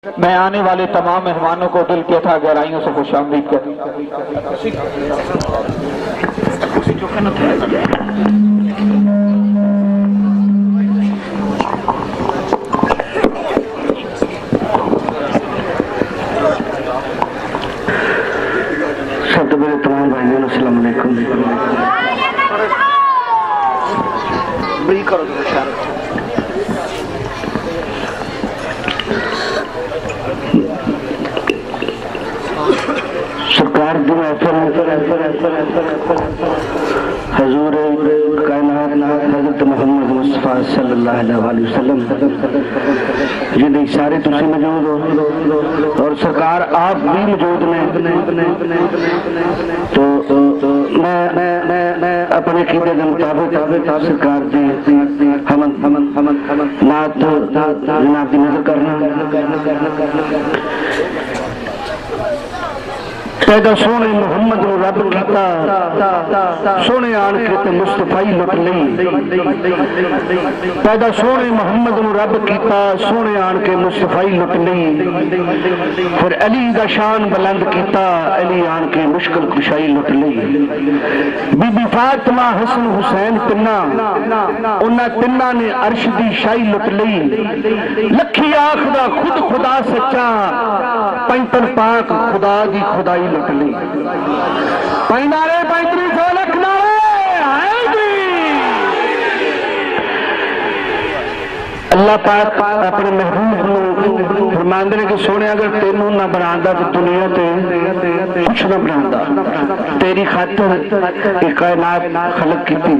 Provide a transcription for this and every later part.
میں آنے والے تمام مہمانوں کو دل کی اتھا گہرائیوں سے خوش آمدید کرتا ہوں۔ سب میرے تمام بھائیوں السلام علیکم۔ سرکار دی حضور کائنات حضرت محمد مصطفیٰ صلی اللہ علیہ وسلم جن سارے تسی موجود ہو اور سرکار آپ بھی موجود نے، تو میں اپنے عقیدے کے مطابق سرکار دی نعت جناب دی نظر کرنا۔ پیدا سونے محمد نو رب کیتا، سونے آن کے تے مصطفی لٹ لئی۔ پیدا سونے محمد نو رب کیتا، سونے آن کے مصطفی لٹ لئی۔ پھر علی دا شان بلند کیتا، علی آن کے مشکل کشائی لٹ لئی۔ بی بی فاطمہ حسن حسین تنہ، انہاں تنہ نے عرش دی شائی لٹ لئی۔ لکھی آخدا خود خدا سچا، پینتن پاک خدا دی خدائی لٹ لی۔ پینارے 3500 لکھ نعرے حیدری۔ اللہ پاک اپنے محبوب نو فرماندے نے کہ سونے اگر تینوں نہ بناتا تو دنیا تے کچھ نہ بناتا، تیری خاطر ایک کائنات خلق کی تھی۔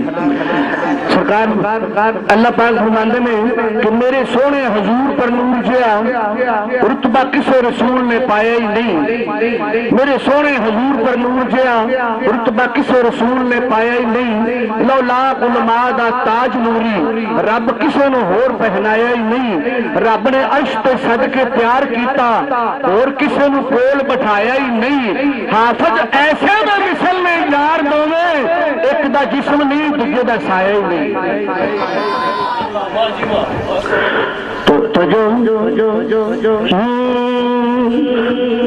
سرکار اللہ پاک فرماندے نے کہ میرے سونے حضور پر نور جیا رتبہ کسے رسول نے پایا ہی نہیں۔ میرے سونے حضور پر نور جیا رتبہ کسے رسول نے پایا ہی نہیں۔ لولا علماء دا تاج نوری رب کسے نو ہور پہنایا ہی نہیں۔ رب نے عرش تے سد کے پیار کیتا اور کسے نو کول بٹھایا ہی نہیں۔ حافظ ایسے میں مثل نے یار دوویں، ایک دا جسم نہیں دوجے دا سایہ ہی نہیں۔ تو جو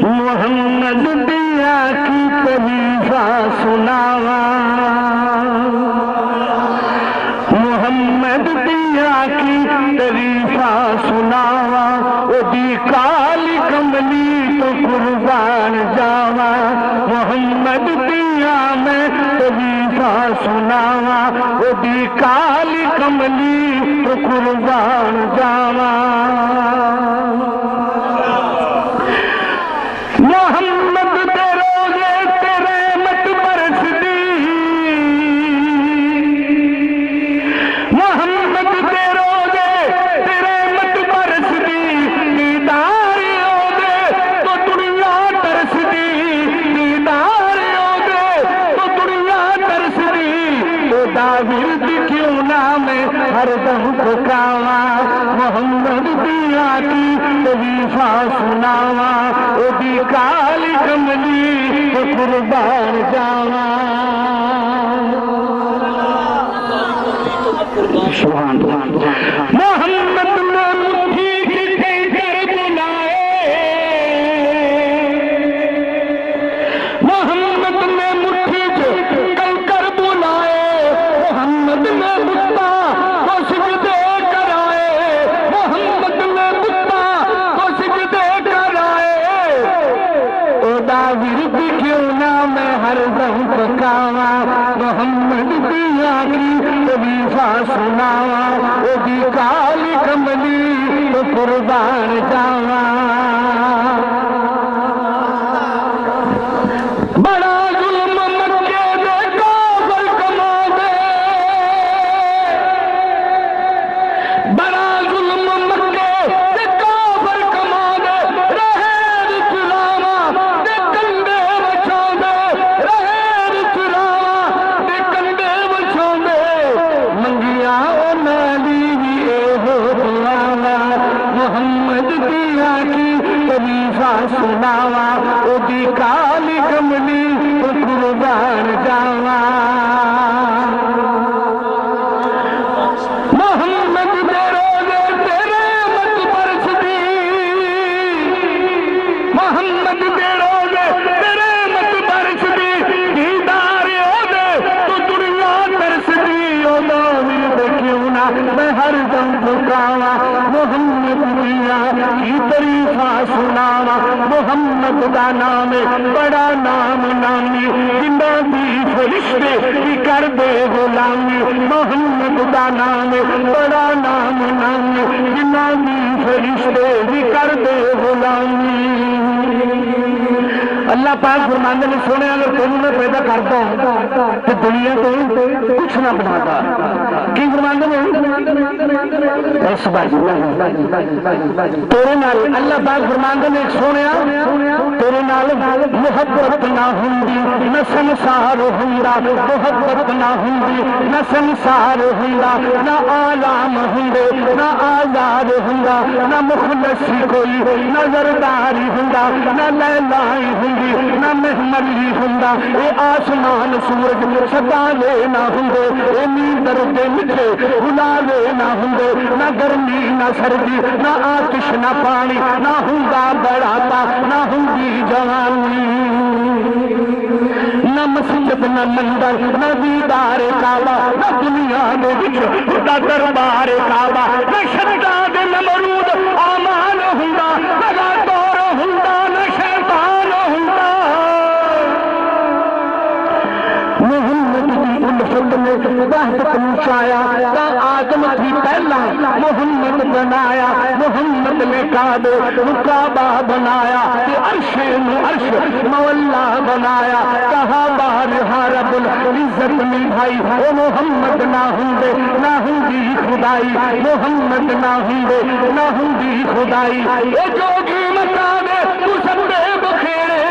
محمد دیا کی تعریفہ سناوا، محمد دیا کی تعریفہ سناوا، او دی کالی کملی تو قربان جاوا۔ محمد دیا میں تعریفہ سناوا، او دی کالی کملی تو قربان جاوا۔ محمد دے روزے تے رحمت برس دی، محمد دے روزے تے رحمت برس دی، دیدار ہو دے تو دنیا ترس دی، دیدار ہو دے تو دنیا ترس دی۔ او دا ورد کیوں نہ میں ہر دم پکاوا، محمد دیا کی تعریفہ سناوا، او دی کالی کملی تو قربان جاوا۔ سبحان اللہ۔ محمد نے مٹھی کی کر بلائے، محمد نے مٹھی کل کر بلائے، محمد نے بتا تو سجدے کرائے، محمد نے بتا تو سجدے کرائے۔ او دا ورد کیوں نہ میں ہر دم پکاوا، محمد دیا کی تعریفہ سناوا، او دی کالی کملی تو قربان جاوا۔ بڑا ظلم مکے دے کافر کما دے، بڑا ظلم مکے دے کافر کما دے، رہے چلاوا دے کنڈے بچا دے، رہے چلاوا دے کنڈے بچا دے۔ منگیا او نالی بھی اے ہو دعاوا، محمد دیا کی تعریفہ سناوا، او دی کالی کملی تو قربان جاوا۔ محمد دے روزے تے رحمت برس دی، محمد دے روزے تیرے مت برس دی دیدار ہو دے تو دنیا ترس دی ہو دے کیوں نہ میں ہر دم پکاوا محمد دیا کی تعریفاں سناوا محمد دا نام بڑا نام نامی جنہاں دی فرشتے کی کر دے غلامی محمد دا نام بڑا نام نامی جنہاں دی فرشتے کی کر دے غلامی اللہ پاک فرماندے نے سونے اگر تینوں میں پیدا کرتا تو دنیا تو کچھ نہ بناتا کی فرماندے نے اس بات تیرے نال اللہ پاک فرماندے نے سونے تیرے نال محبت نہ ہوندی نہ سنسار ہوندا محبت نہ ہوندی نہ سنسار ہوندا نہ عالم ہوندے نہ آزاد ہوندا نہ مخلص کوئی نہ زرداری ہوندا نہ لیلائی ہوندی نہ محملی ہوندا اے آسمان سورج ستارے نہ ہوندے اے نیندر دے مٹھے غلالے نہ ہوندے نہ گرمی نہ سردی نہ آتش نہ پانی نہ ہوندا بڑھاپا نہ ہوندی جوانی نہ مسجد نہ مندر نہ دیدار کعبہ نہ دنیا دے وچ خدا دربار کعبہ نہ شداد نمرود اعمال ہوندا نہ دور ہوندا نہ شیطان ہوندا محمد دی الفت نے وحدت پہنچایا تا آدم تھی پہلا محمد بنایا محمد نے کعبہ بنایا کہ عرش عرش مولا بنایا کہا بارہا رب العزت میں بھائی او محمد نہ ہوندے نہ ہوندی خدائی محمد نہ ہوندے نہ ہوندی خدائی اے جوگی مکا دے تو سب دے بخیرے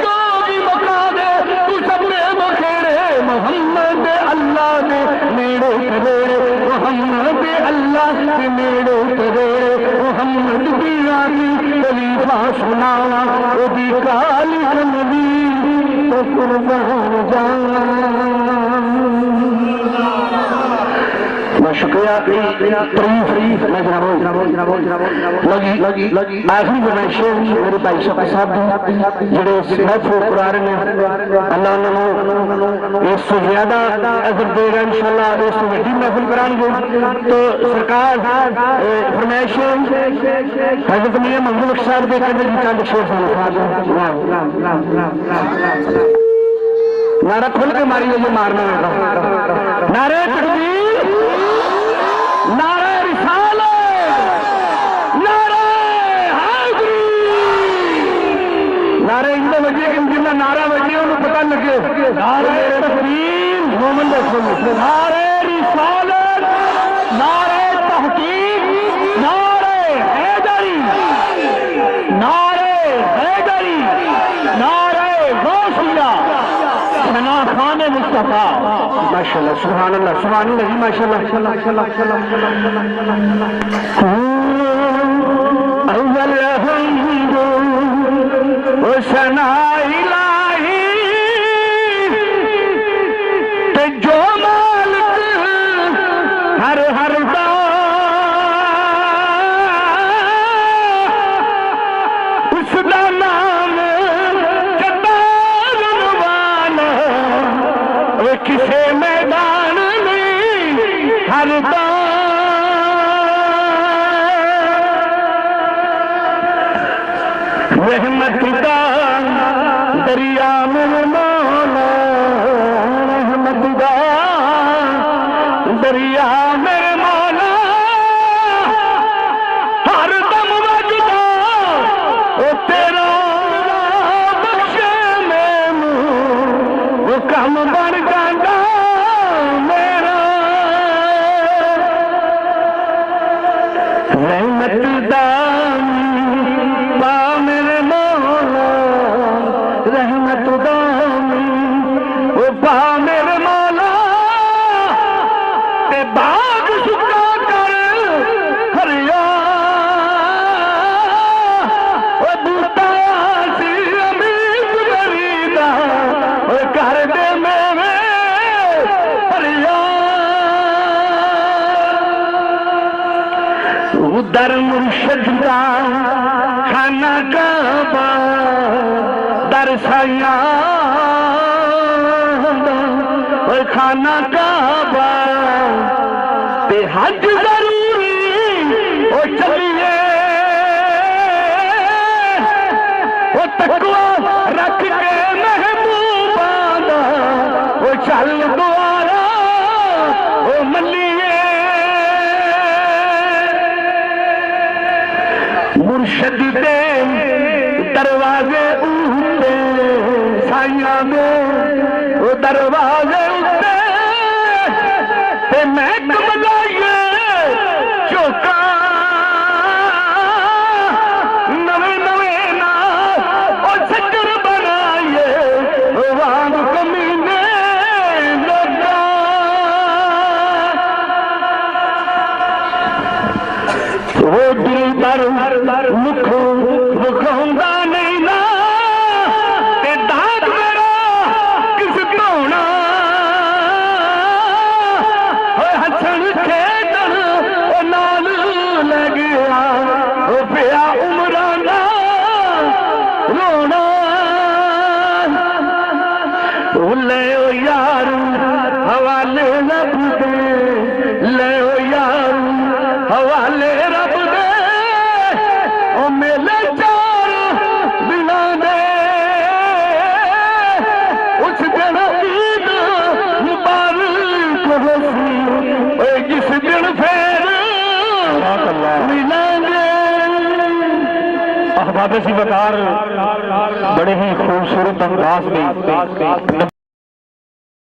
جوگی مکا دے تو سب دے بخیرے محمد اللہ نے میرے تیرے محمد اللہ نے میرے تیرے محمد بیانی خلیفہ سناوا او دی کالی نبی تو قربان جانا شکریہ تعریف لگی آخری فرمائش میرے بھائی صاحب جڑے محفوظ قرار نے اللہ انہوں اس سے زیادہ عزت دے گا انشاءاللہ اس سے وڈی محفل کران گے تو سرکار فرمائش حضرت میاں محمود صاحب دے کر دی چاند شیر نعرہ کھل کے ماری یہ مارنا ہوگا نعرہ تکبیر نعرہ رسالت نعرہ حیدری نعرہ اندہ وجہ کہ جنہ نعرہ وجہ انہوں پتہ لگے نعرہ تکبیر مومن رسول نعرہ رسالت نعرہ تحقیق نعرہ حیدری نعرہ حیدری نعرہ غوثیہ ثنا خان مصطفیٰ ماشاءاللہ سبحان اللہ سبحان اللہ ماشاءاللہ اول حمد و ثنا الہی تے جو مالک ہر ہر دا اس دا نام جدارن والا کسے میدان نہیں ہر دا رحمت دا دریا میں مولا رحمت دا دریا میں مولا ہر دم وجدا او تیرا بخشے مینوں وہ کم بن جاندا میرا رحمت دا در مرشد کا خانہ کعبہ در سایاں اوے خانہ کعبہ تے حج ضروری او چلیے او تقوی رکھ کے محبوباں دا او چل دوارا او ملیے مرشد دے دروازے اٹھتے سائیاں دے او دروازے اٹھتے تے میں کملائیے چوکا نوے نوے نا او سکر بنائیے وانگ کمینے لوگا وہ دل در مکھوں وکھوندا نہیں نا تے داد میرا کس دھونا ہوئے ہسن کھیڈن او نال لے گیا او پیا عمرانہ رونا او لے او یار حوالے رب دے لے او یار حوالے رب دے او میلے چار دنوں دے اس دن عید مبارک ہوسی اے جس دن پھر ملیں گے احباب سی وقار بڑے ہی خوبصورت انداز میں